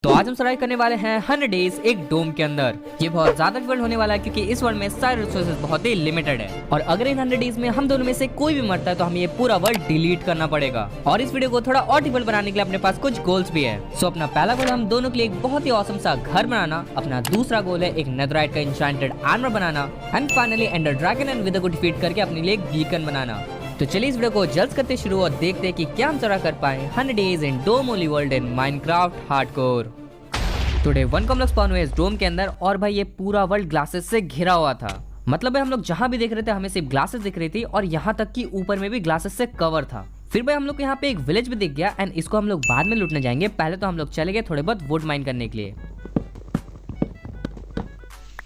तो आज हम सर्वाइव करने वाले हैं 100 डेज एक डोम के अंदर। ये बहुत ज्यादा डिफिकल्ट होने वाला है क्योंकि इस वर्ल्ड में सारे रिसोर्सेज बहुत ही लिमिटेड है और अगर इन 100 डेज में हम दोनों में से कोई भी मरता है तो हमें ये पूरा वर्ल्ड डिलीट करना पड़ेगा। और इस वीडियो को थोड़ा और डिफिकल्ट बनाने के लिए अपने पास कुछ गोल्स भी है। सो अपना पहला गोल हम दोनों के लिए एक बहुत ही औसम सा घर बनाना, अपना दूसरा गोल है एक नेथरराइट का एन्चेंटेड आर्मर बनाना and finally Ender Dragon and Wither को डिफीट करके अपने लिए एक बीकन बनाना। तो चलिए इस वीडियो को जल्द करते शुरू और देखते हैं कि क्या हम सर्वाइव कर पाए 100 days in dome only world in Minecraft hardcore. तो डे 1 को हम लोग स्पॉन हुए इस डोम के अंदर और भाई ये पूरा वर्ल्ड ग्लासेस से घिरा हुआ था। मतलब भाई हम लोग जहां भी देख रहे थे हमें सिर्फ ग्लासेस दिख रही थी और यहाँ तक कि ऊपर में भी ग्लासेस से कवर था। फिर भाई हम लोग को यहाँ पे एक विलेज भी दिख गया एंड इसको हम लोग बाद में लूटने जाएंगे। पहले तो हम लोग चले गए थोड़े बहुत वुड माइन करने के लिए।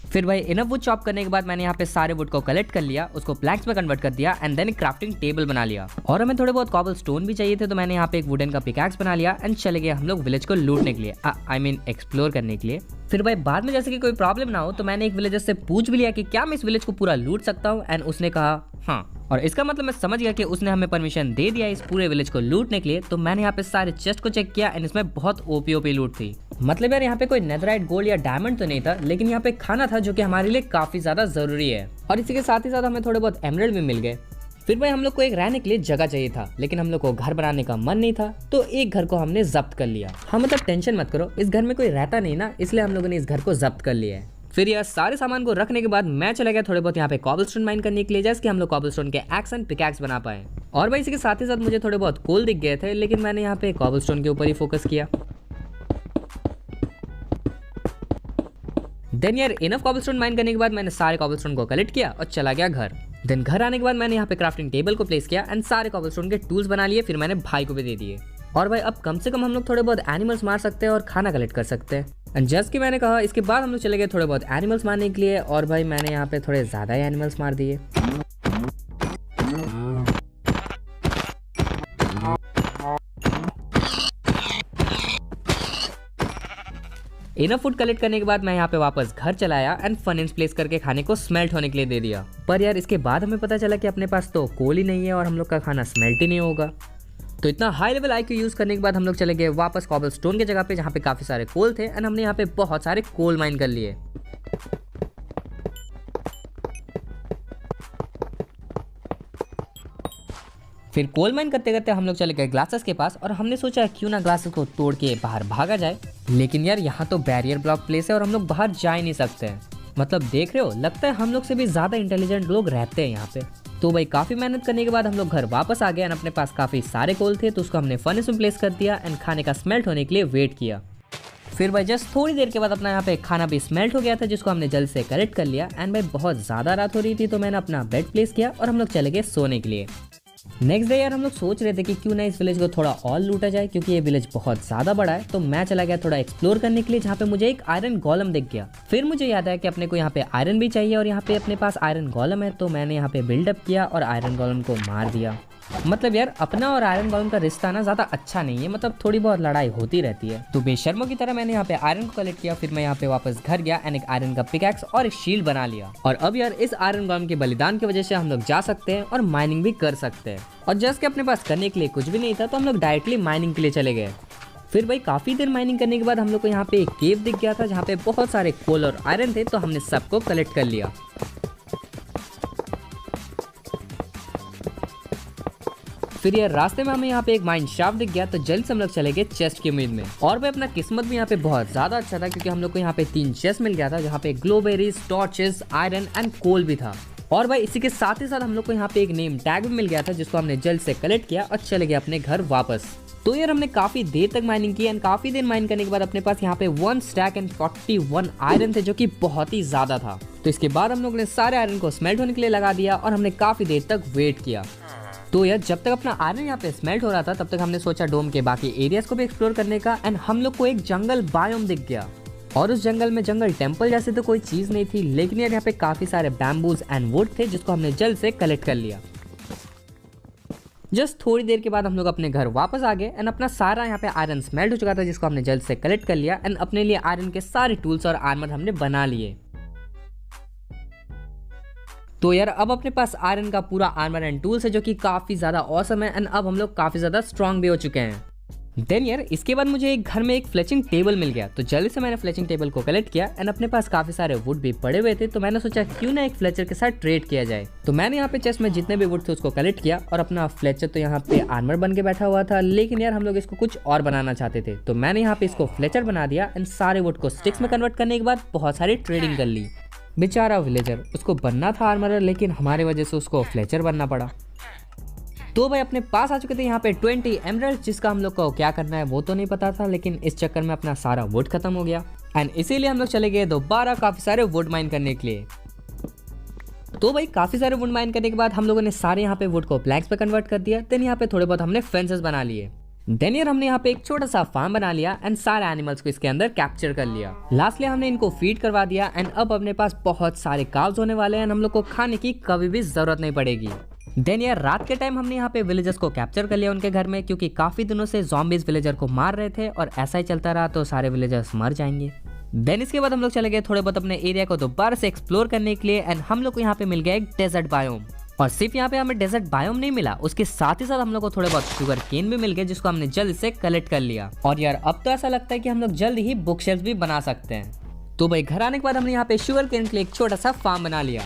फिर भाई इनफ वुड चॉप करने के बाद मैंने यहाँ पे सारे वुड को कलेक्ट कर लिया, उसको प्लैंक्स में कन्वर्ट कर दिया एंड देन क्राफ्टिंग टेबल बना लिया। और हमें थोड़े बहुत कॉबल स्टोन भी चाहिए थे तो मैंने यहाँ पे एक वुडन का पिकैक्स बना लिया एंड चले गए हम लोग विलेज को लूटने के लिए, आई मीन एक्सप्लोर करने के लिए। फिर भाई बाद में जैसे कि कोई प्रॉब्लम ना हो तो मैंने एक विलेजर से पूछ भी लिया कि क्या मैं इस विलेज को पूरा लूट सकता हूँ एंड उसने कहा हाँ। और इसका मतलब मैं समझ गया कि उसने हमें परमिशन दे दिया इस पूरे विलेज को लूटने के लिए। तो मैंने यहाँ पे सारे चेस्ट को चेक किया एंड इसमें बहुत ओपी लूट थी। मतलब यार यहाँ पे कोई नेथरराइट गोल्ड या डायमंड तो नहीं था लेकिन यहाँ पे खाना था जो कि हमारे लिए काफी ज्यादा जरूरी है। और इसी के साथ ही साथ हमें थोड़े बहुत एमराल्ड भी मिल गए। फिर भाई हम लोग को एक रहने के लिए जगह चाहिए था लेकिन हम लोग को घर बनाने का मन नहीं था तो एक घर को हमने जब्त कर लिया। हाँ मतलब टेंशन मत करो, इस घर में कोई रहता नहीं ना, इसलिए हम लोगों ने इस घर को जब्त कर लिया है। फिर यार सारे सामान को रखने के बाद मैं चला गया थोड़े बहुत यहाँ पे कॉबलस्टोन माइन करने के लिए, जैसे कि हम लोग कॉबलस्टोन के एक्स एंड पिकैक्स बना पाए। और भाई इसी के साथ ही साथ मुझे थोड़े बहुत कोल दिख गए थे लेकिन मैंने यहाँ पे कॉबलस्टोन के ऊपर ही फोकस किया। देन यार इनफ कॉबलस्टोन माइन करने के बाद मैंने सारे कॉबलस्टोन को कलेक्ट किया और चला गया घर। देन घर आने के बाद मैंने यहाँ पे क्राफ्टिंग टेबल को प्लेस किया एंड सारे कॉबलस्टोन के टूल्स बना लिए। फिर मैंने भाई को भी दे दिए। और भाई अब कम से कम हम लोग थोड़े बहुत एनिमल्स मार सकते हैं और खाना कलेक्ट कर सकते हैं। एंड जस्ट कि मैंने कहा इसके बाद हम लोग चले गए थोड़े बहुत एनिमल्स मारने के लिए और भाई मैंने यहाँ पे थोड़े ज्यादा ही एनिमल्स मार दिए। इनफ फूड कलेक्ट करने के बाद मैं यहाँ पे वापस घर चलाया एंड फर्नेस प्लेस करके खाने को स्मेल्ट होने के लिए दे दिया। पर यार इसके बाद हमें पता चला कि अपने पास तो कोल ही नहीं है और हम लोग का खाना स्मेल्ट ही नहीं होगा। तो इतना हाई लेवल आईक्यू यूज करने के बाद हम लोग चले गए वापस कॉबल स्टोन की जगह पे जहाँ पे काफी सारे कोल थे एंड हमने यहाँ पे बहुत सारे कोल माइन कर लिए। फिर कोल माइन करते करते हम लोग चले गए ग्लासेस के पास और हमने सोचा क्यों ना ग्लासेस को तोड़ के बाहर भागा जाए। लेकिन यार यहाँ तो बैरियर ब्लॉक प्लेस है और हम लोग बाहर जा ही नहीं सकते। मतलब देख रहे हो, लगता है हम लोग से भी ज्यादा इंटेलिजेंट लोग रहते हैं यहाँ पे। तो भाई काफी मेहनत करने के बाद हम लोग घर वापस आ गए एंड अपने पास काफी सारे कोल थे तो उसको हमने फर्नेस में प्लेस कर दिया एंड खाने का स्मेल्ट होने के लिए वेट किया। फिर भाई जस्ट थोड़ी देर के बाद अपना यहाँ पे खाना भी स्मेल्ट हो गया था जिसको हमने जल्द से कलेक्ट कर लिया। एंड भाई बहुत ज्यादा रात हो रही थी तो मैंने अपना बेड प्लेस किया और हम लोग चले गए सोने के लिए। नेक्स्ट डे यार हम लोग सोच रहे थे कि क्यों ना इस विलेज को थोड़ा और लूटा जाए क्योंकि ये विलेज बहुत ज्यादा बड़ा है। तो मैं चला गया थोड़ा एक्सप्लोर करने के लिए जहाँ पे मुझे एक आयरन गोलम दिख गया। फिर मुझे याद आया कि अपने को यहाँ पे आयरन भी चाहिए और यहाँ पे अपने पास आयरन गोलम है तो मैंने यहाँ पे बिल्डअप किया और आयरन गोलम को मार दिया। मतलब यार अपना और आयरन गोलम का रिश्ता ना ज्यादा अच्छा नहीं है, मतलब थोड़ी बहुत लड़ाई होती रहती है। तो बेशर्मों की तरह मैंने यहाँ पे आयरन को कलेक्ट किया। फिर मैं यहाँ पे वापस घर गया एंड एक आयरन का पिकैक्स और एक शील्ड बना लिया। और अब यार इस आयरन गोलम के बलिदान की वजह से हम लोग जा सकते हैं और माइनिंग भी कर सकते हैं। और जस्ट के अपने पास करने के लिए कुछ भी नहीं था तो हम लोग डायरेक्टली माइनिंग के लिए चले गए। फिर भाई काफी देर माइनिंग करने के बाद हम लोग को यहाँ पे एक केव दिख गया था जहाँ पे बहुत सारे कोल और आयरन थे तो हमने सबको कलेक्ट कर लिया। फिर यार रास्ते में हमें यहाँ पे एक माइन शाफ्ट दिख गया तो जल्द से हम लोग चले गए चेस्ट की उम्मीद में। और भाई अपना किस्मत भी यहाँ पे बहुत ज्यादा अच्छा था क्योंकि हम लोग को यहाँ पे 3 चेस्ट मिल गया था जहाँ पे ग्लोबेरीज, टॉर्चेस, आयरन एंड कोल भी था। और भाई इसी के साथ ही साथ हम लोग को यहाँ पे एक नेम टैग भी मिल गया था जिसको हमने जल्द से कलेक्ट किया और चले गए अपने घर वापस। तो यार हमने काफी देर तक माइनिंग की एंड काफी देर माइन करने के बाद अपने पास यहाँ पे 1 स्टैक एंड 41 आयरन थे जो कि बहुत ही ज्यादा था। तो इसके बाद हम लोग ने सारे आयरन को स्मेल्ट होने के लिए लगा दिया और हमने काफी देर तक वेट किया। तो यार जब तक अपना आयरन यहाँ पे स्मेल्ट हो रहा था तब तक हमने सोचा डोम के बाकी एरियाज को भी एक्सप्लोर करने का। एंड हम लोग को एक जंगल बायोम दिख गया और उस जंगल में जंगल टेम्पल जैसे तो कोई चीज नहीं थी लेकिन यार यहाँ पे काफी सारे बैम्बूज एंड वुड थे जिसको हमने जल्द से कलेक्ट कर लिया। जस्ट थोड़ी देर के बाद हम लोग अपने घर वापस आ गए एंड अपना सारा यहाँ पे आयरन स्मेल्ट हो चुका था जिसको हमने जल्द से कलेक्ट कर लिया एंड अपने लिए आयरन के सारे टूल्स और आर्मर हमने बना लिए। तो यार अब अपने पास आयरन का पूरा आर्मर एंड टूल्स है जो कि काफी ज्यादा ऑसम है एंड अब हम लोग काफी ज्यादा स्ट्रांग भी हो चुके हैं। देन यार इसके बाद मुझे एक घर में एक फ्लेचिंग टेबल मिल गया, तो जल्दी से मैंने फ्लेचिंग टेबल को कलेक्ट किया एंड अपने पास काफी सारे वुड भी पड़े हुए थे, तो मैंने सोचा क्यों ना एक फ्लेचर के साथ ट्रेड किया जाए। तो मैंने यहाँ पे चेस्ट में जितने भी वुड थे उसको कलेक्ट किया और अपना फ्लेचर तो यहाँ पे आर्मर बन के बैठा हुआ था, लेकिन यार हम लोग इसको कुछ और बनाना चाहते थे, तो मैंने यहाँ पे इसको फ्लेचर बना दिया एंड सारे वुड को स्टिक्स में कन्वर्ट करने के बाद बहुत सारी ट्रेडिंग कर ली। बेचारा विलेजर, उसको बनना था आर्मरर, लेकिन हमारे वजह से उसको फ्लेचर बनना पड़ा। तो भाई अपने पास आ चुके थे यहाँ पे 20 एमरल्ड, जिसका हम लोग को क्या करना है वो तो नहीं पता था, लेकिन इस चक्कर में अपना सारा वुड खत्म हो गया एंड इसीलिए हम लोग चले गए दोबारा काफी सारे वुड माइन करने के लिए। तो भाई काफी सारे वुड माइन करने के बाद हम लोगों ने सारे यहाँ पे वुड को प्लैंक्स पे कन्वर्ट कर दिया। देन यहाँ पे थोड़े बहुत हमने फेंसेस बना लिए। देन यार हमने यहाँ पे एक छोटा सा फार्म बना लिया एंड सारे एनिमल्स को इसके अंदर कैप्चर कर लिया। लास्टली हमने इनको फीड करवा दिया एंड अब अपने पास बहुत सारे काव्स होने वाले हैं, हम लोग को खाने की कभी भी जरूरत नहीं पड़ेगी। देन यार रात के टाइम हमने यहाँ पे विलेजर्स को कैप्चर कर लिया उनके घर में, क्योंकि काफी दिनों से ज़ॉम्बीज विलेजर को मार रहे थे और ऐसा ही चलता रहा तो सारे विलेजर्स मर जाएंगे। देन इसके बाद हम लोग चले गए थोड़े बहुत अपने एरिया को दोबारा से एक्सप्लोर करने के लिए एंड हम लोग को यहाँ पे मिल गया एक डेजर्ट बायोम। और सिर्फ यहाँ पे हमें डेजर्ट बायोम नहीं मिला, उसके साथ ही साथ हम लोग को थोड़े बहुत शुगर केन भी मिल गए, जिसको हमने जल्द से कलेक्ट कर लिया। और यार अब तो ऐसा लगता है कि हम लोग जल्द ही बुक शेल्फ भी बना सकते हैं। तो भाई घर आने के बाद हमने यहाँ पे शुगर केन के लिए एक छोटा सा फार्म बना लिया।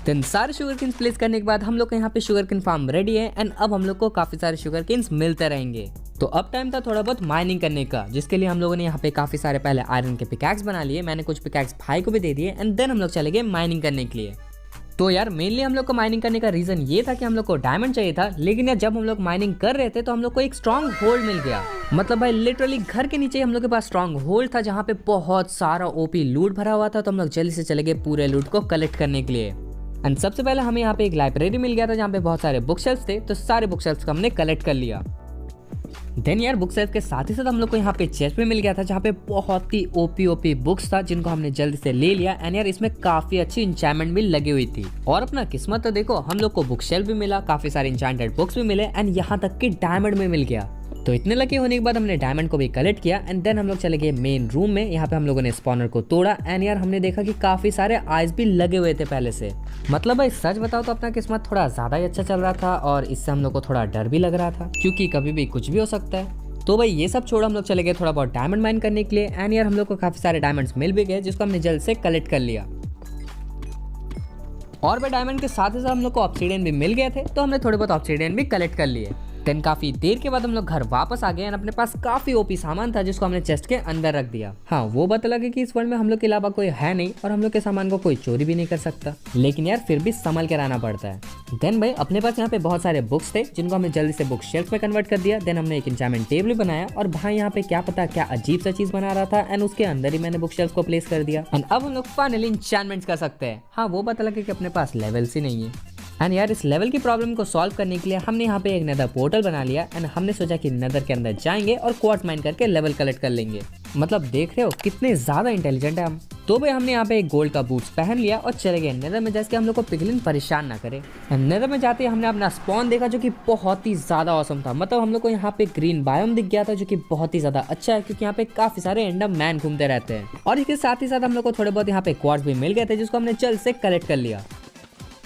देन सारे शुगर केन्स प्लेस करने के बाद हम लोग का यहाँ पे शुगर केन फार्म रेडी है एंड अब हम लोग को काफी सारे शुगर केन्स मिलते रहेंगे। तो अब टाइम था थोड़ा बहुत माइनिंग करने का, जिसके लिए हम लोगों ने यहाँ पे काफी सारे पहले आयरन के पिकैक्स बना लिए, मैंने कुछ पिकैक्स भाई को भी दे दिए एंड देन हम लोग चले गए माइनिंग करने के लिए। तो यार मेनली हम लोग को माइनिंग करने का रीजन ये था कि हम लोग को डायमंड चाहिए था, लेकिन यार जब हम लोग माइनिंग कर रहे थे तो हम लोग को एक स्ट्रॉन्ग होल्ड मिल गया। मतलब भाई लिटरली घर के नीचे हम लोग के पास स्ट्रॉन्ग होल्ड था, जहाँ पे बहुत सारा ओपी लूट भरा हुआ था। तो हम लोग जल्दी से चले गए पूरे लूट को कलेक्ट करने के लिए। एंड सबसे पहले हमें यहाँ पे एक लाइब्रेरी मिल गया था, जहाँ पे बहुत सारे बुक शेल्फ्स थे, तो सारे बुक शेल्फ्स को हमने कलेक्ट कर लिया। देन यार बुक शेल्फ के साथ ही साथ हम लोग को यहाँ पे चेस्ट भी मिल गया था, जहाँ पे बहुत ही ओपी बुक्स था, जिनको हमने जल्दी से ले लिया। एंड यार इसमें काफी अच्छी इंचैंटमेंट भी लगी हुई थी। और अपना किस्मत तो देखो, हम लोग को बुक शेल्फ भी मिला, काफी सारे इंचैंटेड बुक्स भी मिले एंड यहाँ तक कि डायमंड में मिल गया। तो इतने लकी होने के बाद हमने डायमंड को भी कलेक्ट किया एंड देन हम लोग चले गए मेन रूम में। यहाँ पे हम लोगों ने स्पॉनर को तोड़ा एंड यार हमने देखा कि काफी सारे आइस भी लगे हुए थे पहले से। मतलब भाई सच बताओ तो अपना किस्मत थोड़ा ज्यादा ही अच्छा चल रहा था और इससे हम लोग को थोड़ा डर भी लग रहा था, क्योंकि कभी भी कुछ भी हो सकता है। तो भाई ये सब छोड़ हम लोग चले गए थोड़ा बहुत डायमंड माइन करने के लिए एंड यार हम लोग को काफी सारे डायमंड्स मिल भी गए, जिसको हमने जल्द से कलेक्ट कर लिया। और भाई डायमंड के साथ ही साथ हम लोग को ऑब्सीडियन भी मिल गए थे, तो हमने थोड़े बहुत ऑब्सीडियन भी कलेक्ट कर लिए। देन काफी देर के बाद हम लोग घर वापस आ गए एंड अपने पास काफी ओपी सामान था, जिसको हमने चेस्ट के अंदर रख दिया। हाँ वो बात अलग है कि इस वर्ल्ड में हम लोग के अलावा कोई है नहीं और हम लोग के सामान को कोई चोरी भी नहीं कर सकता, लेकिन यार फिर भी संभल के रहना पड़ता है। देन भाई अपने पास यहाँ पे बहुत सारे बुक्स थे, जिनको हमने जल्दी से बुक शेल्फ में कन्वर्ट कर दिया। देन हमने एक इंचैंटमेंट टेबल बनाया और भाई यहाँ पे क्या पता क्या अजीब सा चीज बना रहा था एंड उसके अंदर ही मैंने बुक शेल्फ को प्लेस कर दिया एंड अब हम लोग फाइनली इंचैंटमेंट्स कर सकते हैं। हाँ वो बात अलग है कि अपने पास लेवल्स ही नहीं है। एंड यार इस लेवल की प्रॉब्लम को सॉल्व करने के लिए हमने यहाँ पे एक नेदर पोर्टल बना लिया एंड हमने सोचा कि नेदर के अंदर जाएंगे और क्वार्ट्ज माइन करके लेवल कलेक्ट कर लेंगे। मतलब देख रहे हो कितने ज्यादा इंटेलिजेंट है हम। तो भाई हमने यहाँ पे एक गोल्ड का बूट्स पहन लिया और चले गए नेदर में, जैसे हम लोग को पिगलिन परेशान ना करे। नेदर में जाते ही हमने अपना स्पॉन देखा, जो कि बहुत ही ज्यादा औसम था। मतलब हम लोग को यहाँ पे ग्रीन बायोम दिख गया था, जो कि बहुत ही ज्यादा अच्छा है, क्योंकि यहाँ पे काफी सारे एंडर मैन घूमते रहते हैं। और इसके साथ ही साथ हम लोग को थोड़े बहुत यहाँ पे क्वार्ट्ज भी मिल गए थे, जिसको हमने जल्द से कलेक्ट कर लिया।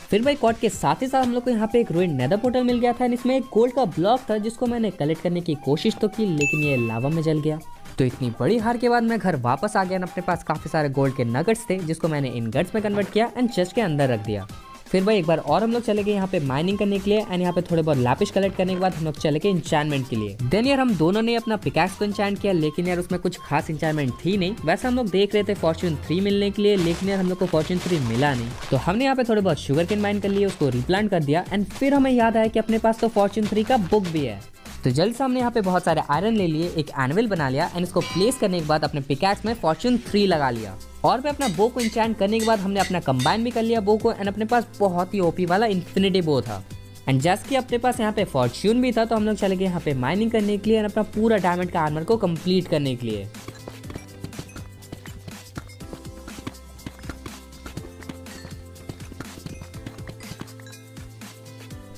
फिर भाई क्वार्ट्ज के साथ ही साथ हम लोग को यहाँ पे एक रूइंड नेदर पोर्टल मिल गया था एंड इसमें एक गोल्ड का ब्लॉक था, जिसको मैंने कलेक्ट करने की कोशिश तो की, लेकिन ये लावा में जल गया। तो इतनी बड़ी हार के बाद मैं घर वापस आ गया। अपने पास काफी सारे गोल्ड के नगेट्स थे, जिसको मैंने इन गट्स में कन्वर्ट किया एंड चेस्ट के अंदर रख दिया। फिर भाई एक बार और हम लोग चले गए यहाँ पे माइनिंग करने के लिए एंड यहाँ पे थोड़े बहुत लैपिश कलेक्ट करने के बाद हम लोग चले गए इंचैंटमेंट के लिए। देन यार हम दोनों ने अपना पिकैक्स को इंचैंट किया, लेकिन यार उसमें कुछ खास इंचैंटमेंट थी नहीं। वैसे हम लोग देख रहे थे फॉर्च्यून 3 मिलने के लिए, लेकिन यार हम लोग को फॉर्च्यून 3 मिला नहीं। तो हमने यहाँ पे थोड़े बहुत शुगर केन माइन कर लिए, उसको रिप्लांट कर दिया एंड फिर हमें याद आया कि अपने पास तो फॉर्च्यून 3 का बुक भी है। तो जल्द से हमने यहाँ पे बहुत सारे आयरन ले लिए, एक एनिमल बना लिया एंड इसको प्लेस करने के बाद अपने पिकैक्स में फॉर्च्यून 3 लगा लिया। और पे अपना बो को इंचैंट करने के बाद हमने अपना कंबाइन भी कर लिया बो को एंड अपने पास बहुत ही ओपी वाला इन्फिनिटी बो था। एंड जैसे कि अपने पास यहाँ पे फॉर्च्यून भी था, तो हम लोग चले गए यहाँ पे माइनिंग करने के लिए अपना पूरा डायमंड का आर्मर को कंप्लीट करने के लिए।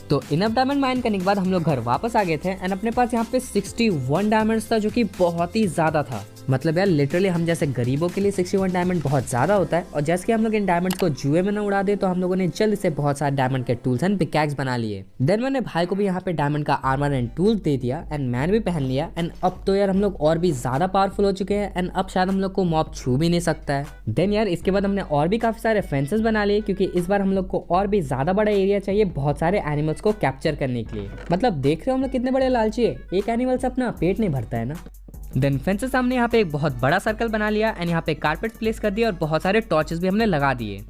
तो इनफ डायमंड माइन करने के बाद हम लोग घर वापस आ गए थे एंड अपने पास यहाँ पे 61 डायमंड्स था, जो कि बहुत ही ज्यादा था। मतलब यार लिटरली हम जैसे गरीबों के लिए 61 डायमंड बहुत ज़्यादा होता है, और जैसे कि हम लोग इन डायमंड्स को जुए में ना उड़ा दे तो हम लोगों ने जल्द से बहुत सारे डायमंड के टूल्स एंड पिकैक्स बना लिए। देन मैंने भाई को भी यहाँ पे डायमंड का आर्मर एंड टूल्स दे दिया एंड मैंने भी पहन लिया। एंड अब तो यार हम लोग और भी ज़्यादा पावरफुल हो चुके हैं एंड अब शायद हम लोग को मॉब छू भी नहीं सकता है। देन यार इसके बाद हमने और भी काफ़ी सारे फेंसेस बना लिए, क्योंकि इस बार हम लोग को और भी ज़्यादा बड़ा एरिया चाहिए बहुत सारे एनिमल्स को कैप्चर करने के लिए। मतलब देख रहे हो हम लोग कितने बड़े लालची है, एक एनिमल से अपना पेट नहीं भरता है ना। देन फेंसेस हमने यहाँ पे एक बहुत बड़ा सर्कल बना लिया एंड यहाँ पे कारपेट प्लेस कर दिया और बहुत सारे टॉर्चेस भी हमने लगा दिए।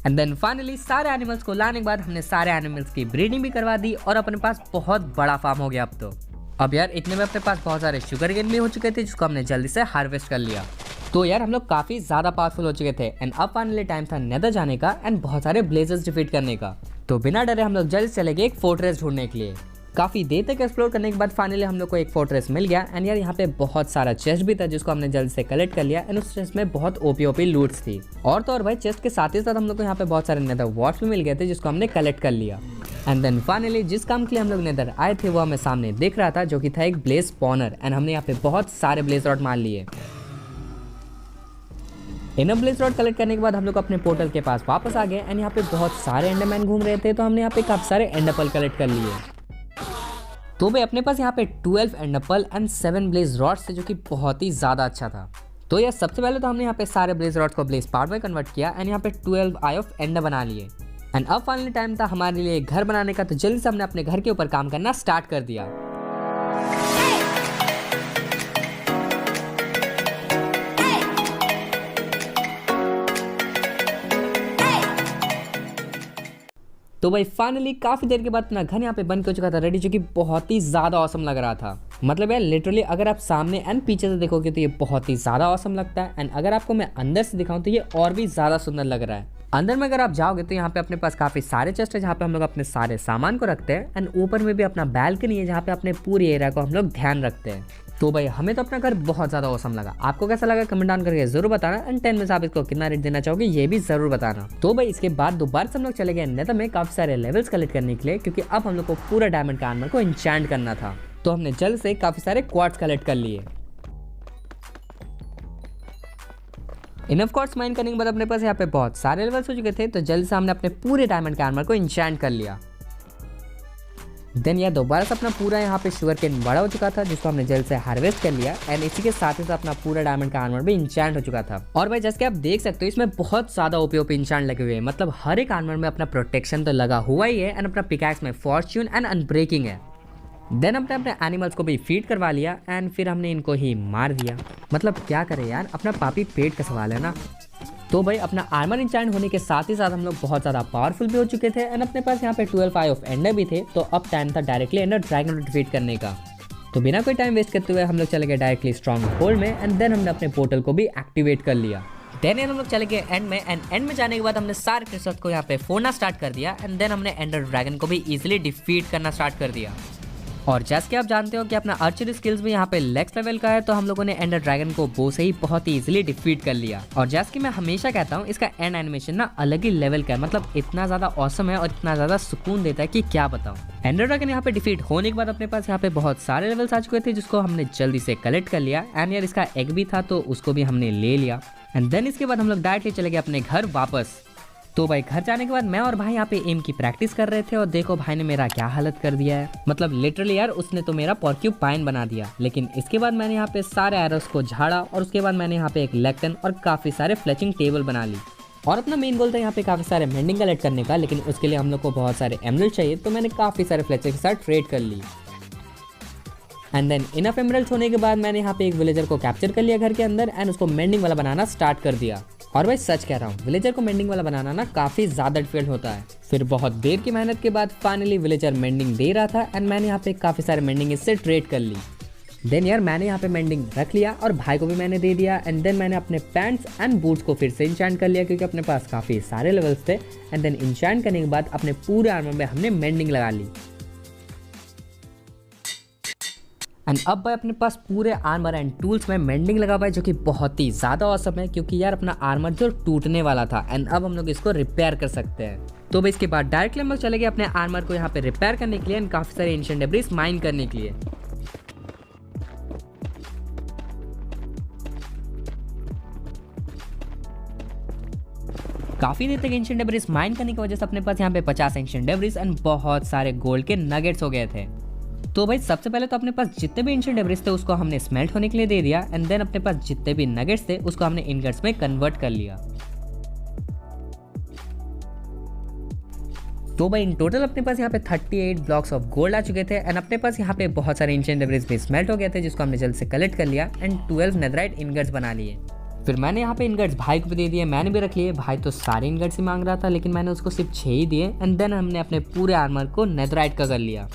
एंड देन फाइनली सारे एनिमल्स को लाने के बाद हमने सारे एनिमल्स की ब्रीडिंग भी करवा दी और अपने पास बहुत बड़ा फार्म हो गया अब तो। अब यार इतने में अपने पास बहुत सारे शुगर केन भी हो चुके थे जिसको हमने जल्दी से हार्वेस्ट कर लिया। तो यार हम लोग काफी ज्यादा पावरफुल हो चुके थे एंड अब फाइनली टाइम था नेदर जाने का एंड बहुत सारे ब्लेजर्स डिफीट करने का। तो बिना डरे हम लोग जल्दी चले गए एक फोर्ट्रेस ढूंढने के लिए। काफ़ी देर तक एक्सप्लोर करने के बाद फाइनली हम लोग को एक फोर्ट्रेस मिल गया एंड यार यहाँ पे बहुत सारा चेस्ट भी था जिसको हमने जल्द से कलेक्ट कर लिया एंड उस चेस्ट में बहुत ओपी लूट्स थी। और तो और भाई चेस्ट के साथ ही साथ हम लोग को यहाँ पे बहुत सारे नेदर वॉर्ड्स भी मिल गए थे जिसको हमने कलेक्ट कर लिया। एंड देन फाइनली जिस काम के लिए हम लोग नेदर आए थे वो हमें सामने दिख रहा था, जो कि था एक ब्लेज स्पॉनर एंड हमने यहाँ पे बहुत सारे ब्लेज रॉड मार लिए। इनर ब्लेज रॉड कलेक्ट करने के बाद हम लोग अपने पोर्टल के पास वापस आ गए एंड यहाँ पे बहुत सारे एंडरमैन घूम रहे थे, तो हमने यहाँ पे काफी सारे एंडरपल कलेक्ट कर लिए। तो भाई अपने पास यहाँ पे 12 एंडरपल एंड 7 ब्लेज रॉड्स थे, जो कि बहुत ही ज़्यादा अच्छा था। तो यार सबसे पहले तो हमने यहाँ पे सारे ब्लेज रॉड्स को ब्लेज पावर में कन्वर्ट किया एंड यहाँ पे 12 आई ऑफ एंडर बना लिए। एंड अब फाइनली टाइम था हमारे लिए घर बनाने का, तो जल्दी से हमने अपने घर के ऊपर काम करना स्टार्ट कर दिया। तो भाई फाइनली काफी देर के बाद अपना घर यहाँ पे बन हो चुका था रेडी, जो कि बहुत ही ज्यादा ऑसम लग रहा था। मतलब यार लिटरली अगर आप सामने एंड पीछे से देखोगे तो ये बहुत ही ज्यादा ऑसम लगता है एंड अगर आपको मैं अंदर से दिखाऊं तो ये और भी ज्यादा सुंदर लग रहा है। अंदर में अगर आप जाओगे तो यहाँ पे अपने पास काफी सारे चेस्ट है जहाँ पे हम लोग अपने सारे सामान को रखते हैं एंड ऊपर में भी अपना बैल्कनी है जहाँ पे अपने पूरे एरिया को हम लोग ध्यान रखते हैं। तो भाई हमें तो अपना घर बहुत ज़्यादा औसम लगा। आपको कैसा लगा कमेंट डाउन करके जरूर बताना एंड 10 में से आप इसको कितना रेट देना चाहोगे ये भी जरूर बताना। तो भाई इसके बाद दोबारा से हम लोग चले गए नेदर में काफी सारे लेवल्स कलेक्ट करने के लिए, क्योंकि अब हम लोग को पूरा डायमंड का आर्मर को इंचैंट करना था। तो हमने जल्द से काफी सारे क्वार्ट्स कलेक्ट कर लिए। इनफ क्वार्ट्स माइन करने के बाद अपने पास यहाँ पे बहुत सारे लेवल्स हो चुके थे, तो जल्द से हमने अपने पूरे डायमंड के आर्मर को इंचैंट कर लिया। देन यार दोबारा से अपना पूरा यहाँ पे शुगर केन बड़ा हो चुका था जिसको हमने जल्द से हार्वेस्ट कर लिया एंड इसी के साथ ही साथ अपना पूरा डायमंड का आर्मर भी इंचैंट हो चुका था। और भाई जैसे कि आप देख सकते हो इसमें बहुत ज्यादा ओपी इंचैंट लगे हुए हैं, मतलब हर एक आर्मर में अपना प्रोटेक्शन तो लगा हुआ ही है एंड अपना पिकैक्स में फॉर्च्यून एंड अनब्रेकिंग है। देन हमने अपने एनिमल्स को भी फीड करवा लिया एंड फिर हमने इनको ही मार दिया। मतलब क्या करें यार, अपना पापी पेट का सवाल है ना। तो भाई अपना आर्मर इंचैंट होने के साथ ही साथ हम लोग बहुत ज़्यादा पावरफुल भी हो चुके थे एंड अपने पास यहाँ पे 12 आई ऑफ एंडर भी थे। तो अब टाइम था डायरेक्टली एंडर ड्रैगन को डिफीट करने का। तो बिना कोई टाइम वेस्ट करते हुए हम लोग चले गए डायरेक्टली स्ट्रॉन्ग होल्ड में एंड देन हमने अपने पोर्टल को भी एक्टिवेट कर लिया। देन हम लोग चले गए एंड में एंड एंड में जाने के बाद हमने सारे क्रिस्टल्स को यहाँ पे फोड़ना स्टार्ट कर दिया एंड देन हमने एंडर ड्रैगन को भी इजिली डिफीट करना स्टार्ट कर दिया। और जैसे कि आप जानते हो कि अपना आर्चरी स्किल्स भी यहाँ पे नेक्स्ट लेवल का है, तो हम लोगों ने एंडर ड्रैगन को बो से ही बहुत ही इजीली डिफीट कर लिया। और जैसे कि मैं हमेशा कहता हूँ इसका एंड एनिमेशन ना अलग ही लेवल का है, मतलब इतना ज्यादा ऑसम है और इतना ज्यादा सुकून देता है कि क्या बताऊँ। एंडर ड्रैगन यहाँ पे डिफीट होने के बाद अपने पास यहाँ पे बहुत सारे लेवल्स आ चुके थे जिसको हमने जल्दी से कलेक्ट कर लिया एंड यार इसका एग भी था तो उसको भी हमने ले लिया। एंड देन इसके बाद हम लोग डायरेक्टली चले गए अपने घर वापस। तो भाई घर जाने के बाद मैं और भाई यहाँ पे एम की प्रैक्टिस कर रहे थे और देखो भाई ने मेरा क्या हालत कर दिया है। मतलब लिटरली यार उसने तो मेरा पॉर्क्यूपाइन बना दिया। लेकिन इसके बाद मैंने यहाँ पे सारे एरोस को झाड़ा और उसके बाद मैंने यहाँ पे एक लेक्टन और काफी सारे फ्लेचिंग टेबल बना ली। और अपना मेन गोल था यहाँ पे काफी सारे मेंडिंग कलेक्ट करने का, लेकिन उसके लिए हम लोग को बहुत सारे एमरल्ड चाहिए, तो मैंने काफी सारे फ्लेचर के साथ ट्रेड कर ली। एंड देन इनफ एमरल्ड्स होने के बाद मैंने यहाँ पे एक विलेजर को कैप्चर कर लिया घर के अंदर एंड उसको मेंडिंग वाला बनाना स्टार्ट कर दिया। और भाई सच कह रहा हूँ विलेजर को मेंडिंग वाला बनाना ना काफी ज्यादा डिफिकल्ट होता है। फिर बहुत देर की मेहनत के बाद फाइनली विलेजर मेंडिंग दे रहा था एंड मैंने यहाँ पे काफी सारे मेंडिंग इससे ट्रेड कर ली। देन यार मैंने यहाँ पे मेंडिंग रख लिया और भाई को भी मैंने दे दिया एंड देन मैंने अपने पैंट्स एंड बूट्स को फिर से इंचैंट कर लिया क्योंकि अपने पास काफी सारे लेवल्स थे। एंड देन इंचैंट करने के बाद अपने पूरे आर्मर में हमने मेंडिंग लगा ली। एंड अब भाई अपने पास पूरे आर्मर एंड टूल्स में मेंडिंग लगा हुआ है, जो कि बहुत ही ज्यादा औसम है क्योंकि यार अपना आर्मर जो टूटने वाला था एंड अब हम लोग इसको रिपेयर कर सकते हैं। तो भाई इसके बाद डायरेक्टली हम लोग चले गए अपने आर्मर को यहाँ पे रिपेयर करने के लिए एंड काफी सारे एंशिएंट डेब्रिस माइन करने के लिए। काफी देर तक एंशिएंट डेब्रिस माइन करने की वजह से अपने पास यहाँ पे 50 एंशिएंट डेब्रिस एंड बहुत सारे गोल्ड के नगेट्स हो गए थे। तो भाई सबसे पहले तो अपने पास जितने भी एंशिएंट डेब्रिस थे उसको हमने स्मेल्ट होने के लिए दे दिया एंड देन अपने पास जितने भी नगेट्स थे उसको हमने इनगट्स में कन्वर्ट कर लिया। तो भाई इन टोटल अपने पास यहाँ पे 38 ब्लॉक्स ऑफ गोल्ड आ चुके थे एंड अपने पास यहाँ पे बहुत सारे एंशिएंट डेब्रिस भी स्मेल्ट हो गए थे जिसको हमने जल्द से कलेक्ट कर लिया एंड 12 नेथराइट इनगट्स बना लिए। फिर मैंने यहाँ पे इनगट्स भाई को भी दे दिए, मैंने भी रख लिए। भाई तो सारे इनगट्स ही मांग रहा था लेकिन मैंने उसको सिर्फ 6 ही दिए एंड देन हमने अपने पूरे आर्मर को नेथराइट का कर लिया।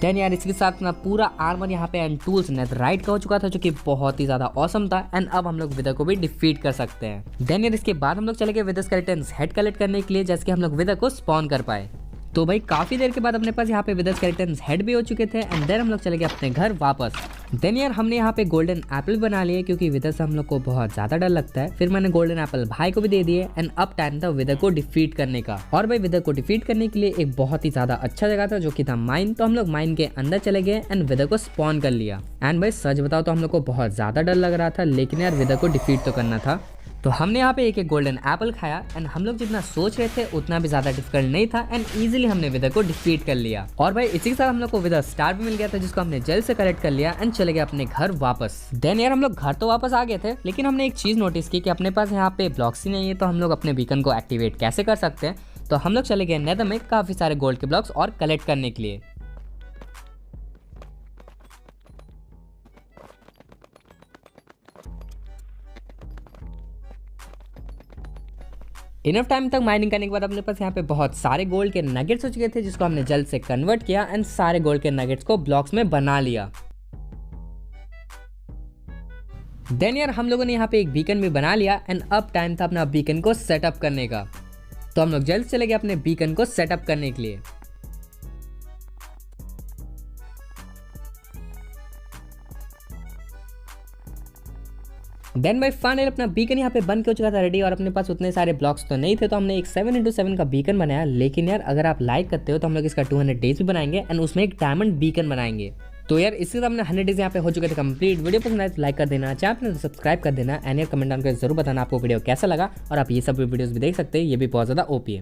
देन यार इसके साथ ना पूरा आर्मर यहाँ पे एंड टूल्स नेथराइट का हो चुका था जो कि बहुत ही ज्यादा ऑसम था एंड अब हम लोग विदर को भी डिफीट कर सकते हैं। देन यार इसके बाद हम लोग चले गए विदर स्केलेटन्स हेड कलेक्ट करने के लिए जैसे कि हम लोग विदर को स्पॉन कर पाए। तो भाई काफी देर के बाद अपने पास यहाँ पे विदर स्केलेटन्स हेड भी हो चुके थे एंड देन हम लोग चले गए अपने घर वापस। देन यार हमने यहाँ पे गोल्डन एप्पल बना लिए क्योंकि विदर से हम लोग को बहुत ज्यादा डर लगता है। फिर मैंने गोल्डन एप्पल भाई को भी दे दिए एंड अब टाइम था विदर को डिफीट करने का। और भाई विदर को डिफीट करने के लिए एक बहुत ही ज्यादा अच्छा जगह था जो कि था माइन। तो हम लोग माइन के अंदर चले गए एंड विदर को स्पॉन कर लिया। एंड भाई सच बताओ तो हम लोग को बहुत ज्यादा डर लग रहा था लेकिन यार विदर को डिफीट तो करना था। तो हमने यहाँ पे एक गोल्डन एप्पल खाया एंड हम लोग जितना सोच रहे थे उतना भी ज्यादा डिफिकल्ट नहीं था एंड इजीली हमने विदर को डिफीट कर लिया। और भाई इसी के साथ हम लोग को विदर स्टार भी मिल गया था जिसको हमने जल्द से कलेक्ट कर लिया एंड चले गए अपने घर वापस। देन यार हम लोग घर तो वापस आ गए थे लेकिन हमने एक चीज नोटिस की कि अपने पास यहाँ पे ब्लॉक्स ही नहीं है। तो हम लोग अपने बीकन को एक्टिवेट कैसे कर सकते हैं। तो हम लोग चले गए नेदर में काफी सारे गोल्ड के ब्लॉक्स और कलेक्ट करने के लिए। इनफ टाइम तक माइनिंग करने के बाद अपने पास यहाँ पे बहुत सारे गोल्ड के नगेट्स हो चुके थे जिसको हमने जल्द से कन्वर्ट किया एंड सारे गोल्ड के नगेट्स को ब्लॉक्स में बना लिया। देन यार हम लोगों ने यहाँ पे एक बीकन भी बना लिया एंड अब टाइम था अपना बीकन को सेटअप करने का। तो हम लोग जल्द चले गए अपने बीकन को सेटअप करने के लिए। देन भाई फाइनल अपना बीकन यहाँ पे बन के हो चुका था रेडी और अपने पास उतने सारे ब्लॉक्स तो नहीं थे तो हमने एक 7x7 का बीकन बनाया। लेकिन यार अगर आप लाइक करते हो तो हम लोग इसका 200 डेज भी बनाएंगे एंड उसमें एक डायमंड बीकन बनाएंगे। तो यार इसके साथ हमने 100 डेज यहाँ पे हो चुके थे कंप्लीट। वीडियो पसंद आए तो लाइक कर देना, चैनल तो सब्सक्राइब कर देना एंड यार कमेंट डाउन करके जरूर बताना आपको वीडियो कैसा लगा। और आप ये सब वीडियोस भी देख सकते हैं, ये भी बहुत ज्यादा ओपी है।